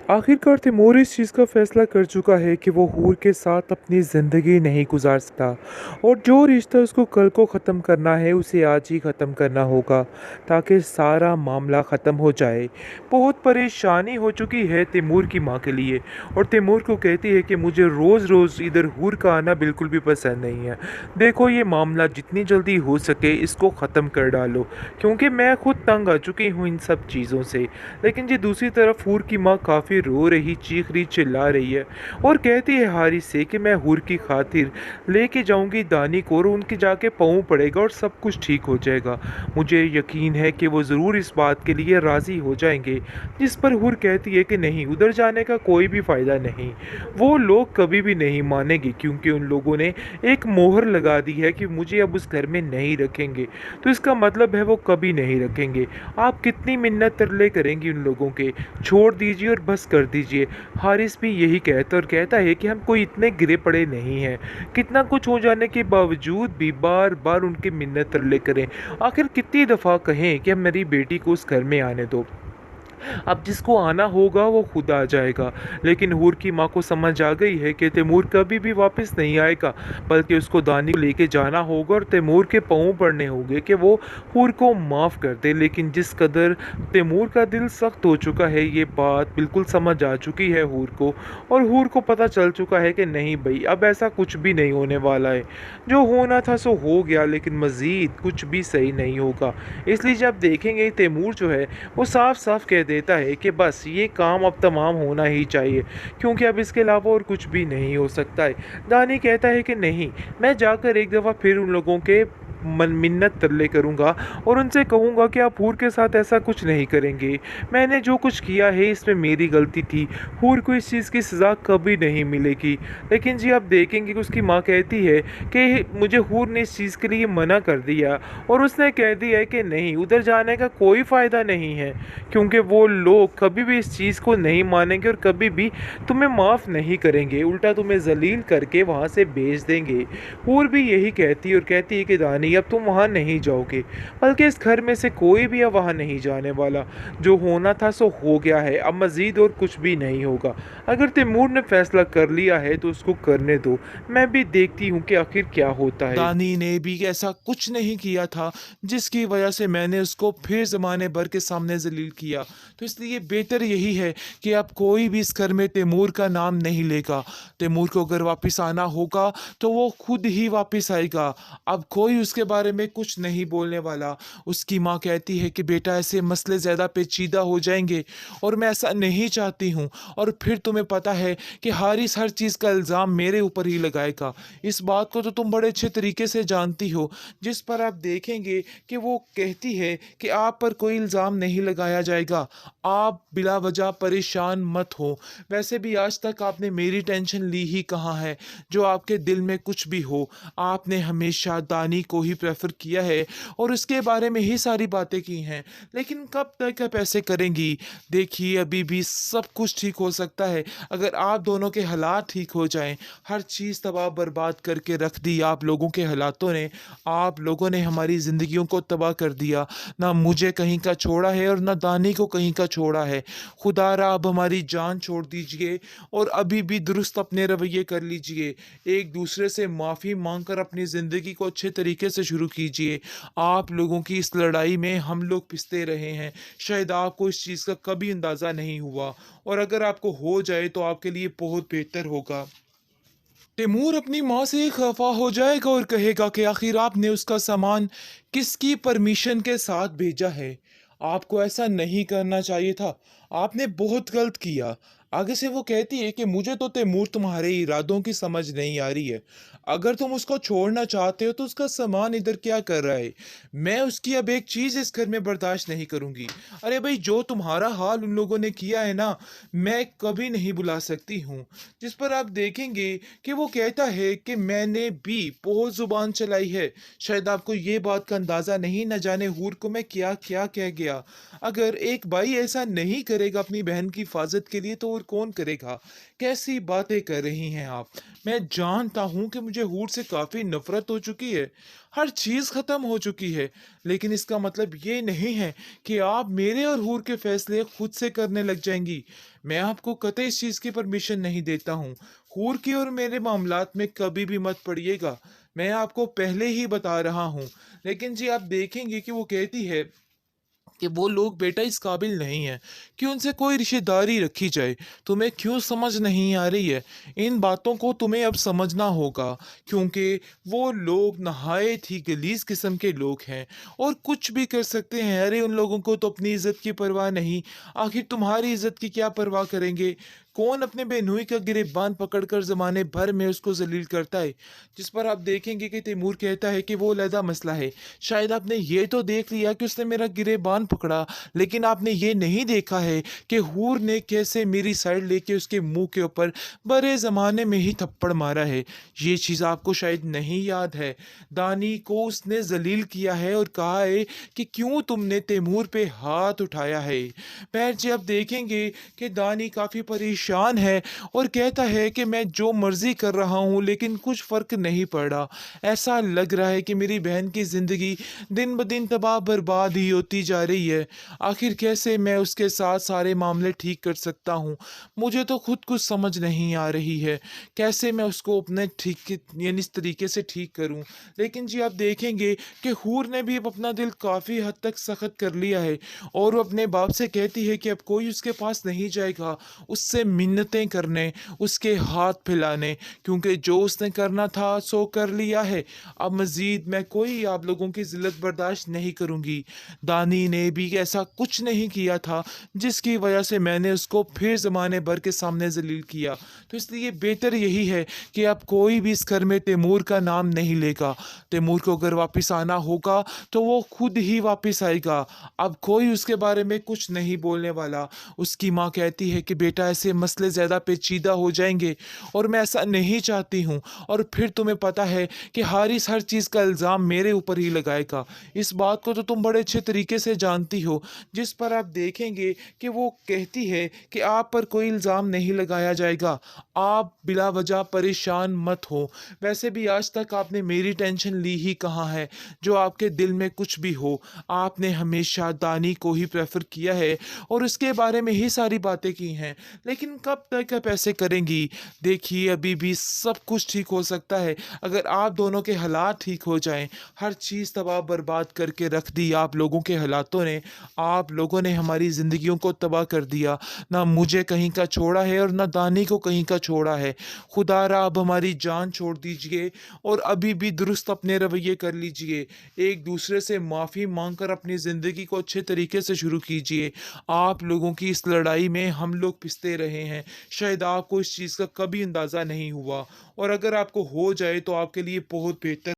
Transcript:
आखिरकार तैमूर इस चीज़ का फैसला कर चुका है कि वो हूर के साथ अपनी ज़िंदगी नहीं गुजार सकता और जो रिश्ता उसको कल को ख़त्म करना है उसे आज ही ख़त्म करना होगा ताकि सारा मामला ख़त्म हो जाए। बहुत परेशानी हो चुकी है तैमूर की माँ के लिए और तैमूर को कहती है कि मुझे रोज़ रोज़ इधर हूर का आना बिल्कुल भी पसंद नहीं है। देखो ये मामला जितनी जल्दी हो सके इसको ख़त्म कर डालो क्योंकि मैं खुद तंग आ चुकी हूँ इन सब चीज़ों से। लेकिन जी दूसरी तरफ हूर की माँ काफ़ी रो रही चीख रही चिल्ला रही है और कहती है हारिस से कि मैं हूर की खातिर लेके जाऊंगी दानी को और उनके जाके पाँव पड़ेगा और सब कुछ ठीक हो जाएगा। मुझे यकीन है कि वो ज़रूर इस बात के लिए राज़ी हो जाएंगे। जिस पर हूर कहती है कि नहीं, उधर जाने का कोई भी फ़ायदा नहीं, वो लोग कभी भी नहीं मानेंगे क्योंकि उन लोगों ने एक मोहर लगा दी है कि मुझे अब उस घर में नहीं रखेंगे। तो इसका मतलब है वो कभी नहीं रखेंगे। आप कितनी मिन्नत तरले करेंगी उन लोगों के, छोड़ दीजिए और बस कर दीजिए। हारिस भी यही कहता और कहता है कि हम कोई इतने गिरे पड़े नहीं हैं, कितना कुछ हो जाने के बावजूद भी बार बार उनकी मिन्नत तरले करें। आखिर कितनी दफ़ा कहें कि हम मेरी बेटी को उस घर में आने दो। अब जिसको आना होगा वो खुद आ जाएगा। लेकिन हूर की माँ को समझ आ गई है कि तैमूर कभी भी वापस नहीं आएगा, बल्कि उसको दानी को लेके जाना होगा और तैमूर के पाँव पड़ने होंगे कि वो हूर को माफ़ कर दे। लेकिन जिस कदर तैमूर का दिल सख्त हो चुका है ये बात बिल्कुल समझ आ चुकी है हूर को, और हूर को पता चल चुका है कि नहीं भाई अब ऐसा कुछ भी नहीं होने वाला है। जो होना था सो हो गया, लेकिन मज़ीद कुछ भी सही नहीं होगा। इसलिए जब देखेंगे तैमूर जो है वो साफ साफ कह देता है कि बस ये काम अब तमाम होना ही चाहिए क्योंकि अब इसके अलावा और कुछ भी नहीं हो सकता है। दानी कहता है कि नहीं, मैं जाकर एक दफ़ा फिर उन लोगों के मिन्नत तरले करूँगा और उनसे कहूँगा कि आप हूर के साथ ऐसा कुछ नहीं करेंगे। मैंने जो कुछ किया है इसमें मेरी गलती थी, हूर को इस चीज़ की सज़ा कभी नहीं मिलेगी। लेकिन जी आप देखेंगे कि उसकी माँ कहती है कि मुझे हूर ने इस चीज़ के लिए मना कर दिया और उसने कह दिया है कि नहीं, उधर जाने का कोई फ़ायदा नहीं है क्योंकि वो लोग कभी भी इस चीज़ को नहीं मानेंगे और कभी भी तुम्हें माफ़ नहीं करेंगे, उल्टा तुम्हें जलील करके वहाँ से भेज देंगे। हूर भी यही कहती है और कहती है कि दानी अब तुम वहाँ नहीं जाओगे, बल्कि इस घर में से कोई भी अब वहाँ नहीं जाने वाला। जो होना था सो हो गया है, अब मज़ीद और कुछ भी नहीं होगा। अगर तैमूर ने फैसला कर लिया है तो उसको करने दो, मैं भी देखती हूँ कि आखिर क्या होता है। दानी ने भी ऐसा कुछ नहीं किया था जिसकी वजह से मैंने उसको फिर ज़माने भर के सामने ज़लील किया। तो इसलिए बेहतर यही है कि अब कोई भी इस घर में तैमूर का नाम नहीं लेगा। तैमूर को अगर वापस आना होगा तो वो खुद ही वापस आएगा। अब कोई उसके बारे में कुछ नहीं बोलने वाला। उसकी माँ कहती है कि बेटा ऐसे मसले ज़्यादा पेचीदा हो जाएंगे और मैं ऐसा नहीं चाहती हूँ। और फिर तुम्हें पता है कि हारिस हर चीज़ का इल्ज़ाम मेरे ऊपर ही लगाएगा। इस बात को तो तुम बड़े अच्छे तरीके से जानती हो। जिस पर आप देखेंगे कि वो कहती है कि आप पर कोई इल्ज़ाम नहीं लगाया जाएगा, आप बिला वजह परेशान मत हो। वैसे भी आज तक आपने मेरी टेंशन ली ही कहाँ है। जो आपके दिल में कुछ भी हो, आपने हमेशा दानी को ही प्रेफर किया है और उसके बारे में ही सारी बातें की हैं। लेकिन कब तक आप ऐसे करेंगी? देखिए अभी भी सब कुछ ठीक हो सकता है अगर आप दोनों के हालात ठीक हो जाएं। हर चीज़ तबाह बर्बाद करके रख दी आप लोगों के हालातों ने। आप लोगों ने हमारी ज़िंदगियों को तबाह कर दिया। ना मुझे कहीं का छोड़ा है और ना दानी को कहीं का छोड़ा है। खुदारा अब हमारी जान छोड़ दीजिए और अभी भी दुरुस्त अपने रवैये कर लीजिए। एक दूसरे से माफ़ी मांग कर अपनी ज़िंदगी को अच्छे तरीके से शुरू कीजिए। आप लोगों की इस लड़ाई में हम लोग पिसते रहे हैं, शायद आपको इस चीज़ का कभी अंदाज़ा नहीं हुआ, और अगर आपको हो जाए तो आपके लिए बहुत बेहतर होगा। तैमूर अपनी माँ से खफा हो जाएगा और कहेगा कि आखिर आपने उसका सामान किसकी परमिशन के साथ भेजा है। आपको ऐसा नहीं करना चाहिए था, आपने बहुत गलत किया। आगे से वो कहती है कि मुझे तो तैमूर तुम्हारे इरादों की समझ नहीं आ रही है। अगर तुम उसको छोड़ना चाहते हो तो उसका सामान इधर क्या कर रहा है। मैं उसकी अब एक चीज़ इस घर में बर्दाश्त नहीं करूँगी। अरे भाई जो तुम्हारा हाल उन लोगों ने किया है ना, मैं कभी नहीं बुला सकती हूँ। जिस पर आप देखेंगे कि वो कहता है कि मैंने भी बहुत ज़ुबान चलाई है। शायद आपको ये बात का अंदाज़ा नहीं, न जाने हूर को मैं क्या क्या कह गया। अगर एक भाई ऐसा नहीं करेगा अपनी बहन की हिफाजत के लिए तो और कौन करेगा? कैसी बातें कर रही हैं आप? मैं जानता हूँ कि मुझे हूर से काफ़ी नफ़रत हो चुकी है, हर चीज़ ख़त्म हो चुकी है, लेकिन इसका मतलब ये नहीं है कि आप मेरे और हूर के फ़ैसले खुद से करने लग जाएँगी। मैं आपको कतई इस चीज़ की परमिशन नहीं देता हूँ। हूर की और मेरे मामलात में कभी भी मत पड़िएगा। मैं आपको पहले ही बता रहा हूँ। लेकिन जी आप देखेंगे कि वो कहती है कि वो लोग बेटा इस काबिल नहीं हैं कि उनसे कोई रिश्तेदारी रखी जाए। तुम्हें क्यों समझ नहीं आ रही है? इन बातों को तुम्हें अब समझना होगा, क्योंकि वो लोग नहायत ही गलीज़ किस्म के लोग हैं और कुछ भी कर सकते हैं। अरे उन लोगों को तो अपनी इज़्ज़त की परवाह नहीं, आखिर तुम्हारी इज़्ज़त की क्या परवाह करेंगे? कौन अपने बेनूई का गिरेबान पकड़कर ज़माने भर में उसको ज़लील करता है? जिस पर आप देखेंगे कि तैमूर कहता है कि वो अलहदा मसला है। शायद आपने ये तो देख लिया कि उसने मेरा गिरेबान पकड़ा, लेकिन आपने ये नहीं देखा है कि हूर ने कैसे मेरी साइड लेके उसके मुंह के ऊपर बड़े ज़माने में ही थप्पड़ मारा है। ये चीज़ आपको शायद नहीं याद है। दानी को उसने जलील किया है और कहा है कि क्यों तुमने तैमूर पे हाथ उठाया है। पैर जी आप देखेंगे कि दानी काफ़ी परेशान है और कहता है कि मैं जो मर्ज़ी कर रहा हूँ लेकिन कुछ फ़र्क नहीं पड़ रहा। ऐसा लग रहा है कि मेरी बहन की ज़िंदगी दिन ब दिन तबाह बर्बाद ही होती जा रही है। आखिर कैसे मैं उसके साथ सारे मामले ठीक कर सकता हूँ? मुझे तो खुद कुछ समझ नहीं आ रही है। कैसे मैं उसको अपने यानी इस तरीके से ठीक करूँ? लेकिन जी आप देखेंगे कि हूर ने भी अब अपना दिल काफ़ी हद तक सख्त कर लिया है और वो अपने बाप से कहती है कि अब कोई उसके पास नहीं जाएगा, उससे मिन्नतें करने, उसके हाथ फैलाने, क्योंकि जो उसने करना था सो कर लिया है। अब मज़ीद मैं कोई आप लोगों की ज़िल्लत बर्दाश्त नहीं करूँगी। दानी ने भी ऐसा कुछ नहीं किया था जिसकी वजह से मैंने उसको फिर ज़माने भर के सामने ज़लील किया। तो इसलिए बेहतर यही है कि अब कोई भी इस घर में तैमूर का नाम नहीं लेगा। तैमूर को अगर वापस आना होगा तो वो खुद ही वापस आएगा। अब कोई उसके बारे में कुछ नहीं बोलने वाला। उसकी माँ कहती है कि बेटा ऐसे मसले ज़्यादा पेचीदा हो जाएँगे और मैं ऐसा नहीं चाहती हूँ। और फिर तुम्हें पता है कि हारिस हर चीज़ का इल्ज़ाम मेरे ऊपर ही लगाएगा। इस बात को तो तुम बड़े अच्छे तरीके से जानती हो। जिस पर आप देखेंगे कि वो कहती है कि आप पर कोई इल्ज़ाम नहीं लगाया जाएगा। आप बिला वजह परेशान मत हो। वैसे भी आज तक आपने मेरी टेंशन ली ही कहाँ है? जो आपके दिल में कुछ भी हो, आपने हमेशा दानी को ही प्रेफ़र किया है और उसके बारे में ही सारी बातें की हैं। लेकिन कब तक आप ऐसे करेंगी? देखिए अभी भी सब कुछ ठीक हो सकता है अगर आप दोनों के हालात ठीक हो जाएँ। हर चीज़ तबाह बर्बाद करके रख दी आप लोगों के हालातों ने। आप लोगों ने हमारी ज़िंदगियों को तबाह कर दिया। ना मुझे कहीं का छोड़ा है और ना दानी को कहीं का छोड़ा है। खुदारा अब हमारी जान छोड़ दीजिए और अभी भी दुरुस्त अपने रवैये कर लीजिए। एक दूसरे से माफ़ी माँग कर अपनी ज़िंदगी को अच्छे तरीके से शुरू कीजिए। आप लोगों की इस लड़ाई में हम लोग पिसते रहे हैं। शायद आपको इस चीज़ का कभी अंदाज़ा नहीं हुआ और अगर आपको हो जाए तो आपके लिए बहुत बेहतर